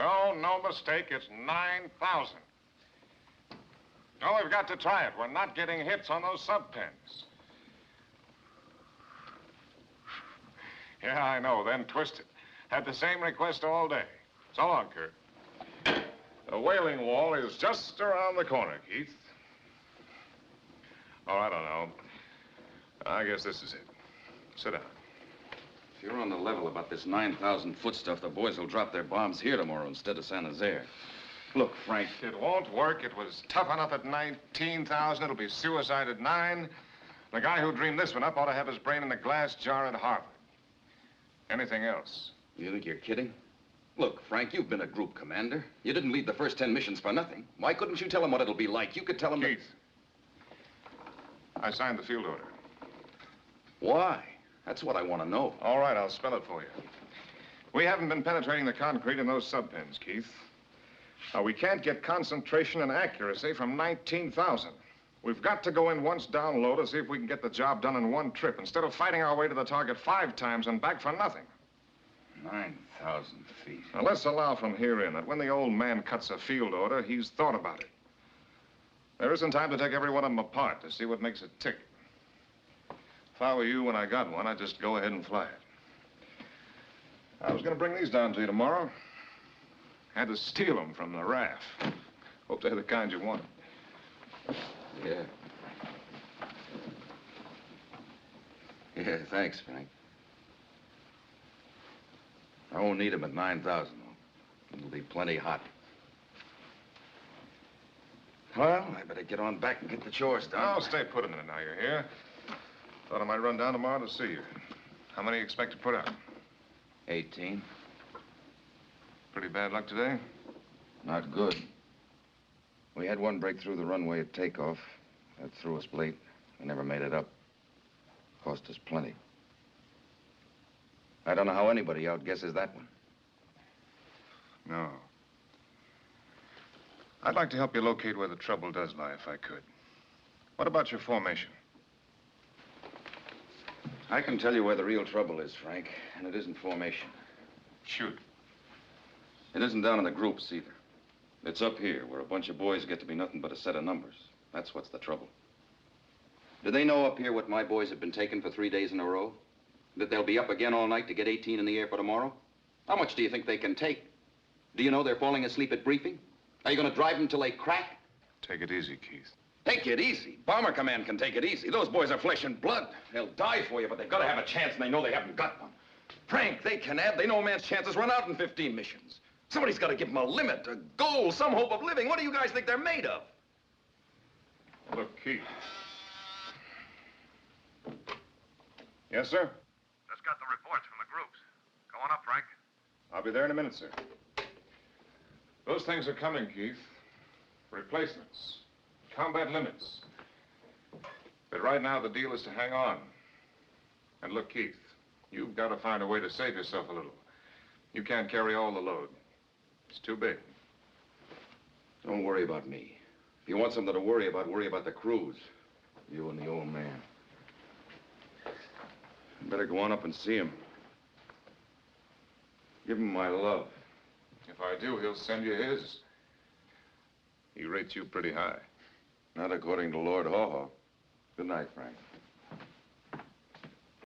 No, no mistake. It's 9,000. No, we've got to try it. We're not getting hits on those sub-pens. Yeah, I know. Then twisted. Had the same request all day. So long, Kurt. The whaling wall is just around the corner, Keith. Oh, I don't know. I guess this is it. Sit down. If you're on the level about this 9,000-foot stuff, the boys will drop their bombs here tomorrow instead of San Jose. Look, Frank. It won't work. It was tough enough at 19,000. It'll be suicide at 9. The guy who dreamed this one up ought to have his brain in a glass jar at Harvard. Anything else? You think you're kidding? Look, Frank, you've been a group commander. You didn't lead the first 10 missions for nothing. Why couldn't you tell them what it'll be like? You could tell them Keith, I signed the field order. Why? That's what I want to know. All right, I'll spell it for you. We haven't been penetrating the concrete in those sub-pens, Keith. Now, we can't get concentration and accuracy from 19,000. We've got to go in once down low to see if we can get the job done in one trip instead of fighting our way to the target 5 times and back for nothing. 9,000 feet. Now, let's allow from here in that when the old man cuts a field order, he's thought about it. There isn't time to take every one of them apart to see what makes it tick. If I were you when I got one, I'd just go ahead and fly it. I was going to bring these down to you tomorrow. Had to steal them from the RAF. Hope they're the kind you wanted. Yeah. Yeah, thanks, Frank. I won't need them at 9,000, though. It'll be plenty hot. Well, I better get on back and get the chores done. I'll stay put a minute now you're here. Thought I might run down tomorrow to see you. How many you expect to put out? 18. Pretty bad luck today? Not good. We had one break through the runway at takeoff. That threw us late. We never made it up. Cost us plenty. I don't know how anybody outguesses that one. No. I'd like to help you locate where the trouble does lie, if I could. What about your formation? I can tell you where the real trouble is, Frank, and it isn't formation. Shoot. It isn't down in the groups, either. It's up here, where a bunch of boys get to be nothing but a set of numbers. That's what's the trouble. Do they know up here what my boys have been taking for 3 days in a row? That they'll be up again all night to get 18 in the air for tomorrow? How much do you think they can take? Do you know they're falling asleep at briefing? Are you going to drive them till they crack? Take it easy, Keith. Take it easy? Bomber Command can take it easy. Those boys are flesh and blood. They'll die for you, but they've got to have a chance, and they know they haven't got one. Frank, they can add. They know a man's chances run out in 15 missions. Somebody's got to give them a limit, a goal, some hope of living. What do you guys think they're made of? Look, Keith. Yes, sir? Just got the reports from the groups. Go on up, Frank. I'll be there in a minute, sir. Those things are coming, Keith. Replacements. Combat limits. But right now, the deal is to hang on. And look, Keith, you've got to find a way to save yourself a little. You can't carry all the load. It's too big. Don't worry about me. If you want something to worry about the crews. You and the old man. You better go on up and see him. Give him my love. If I do, he'll send you his. He rates you pretty high. Not according to Lord Haw-Haw. Good night, Frank.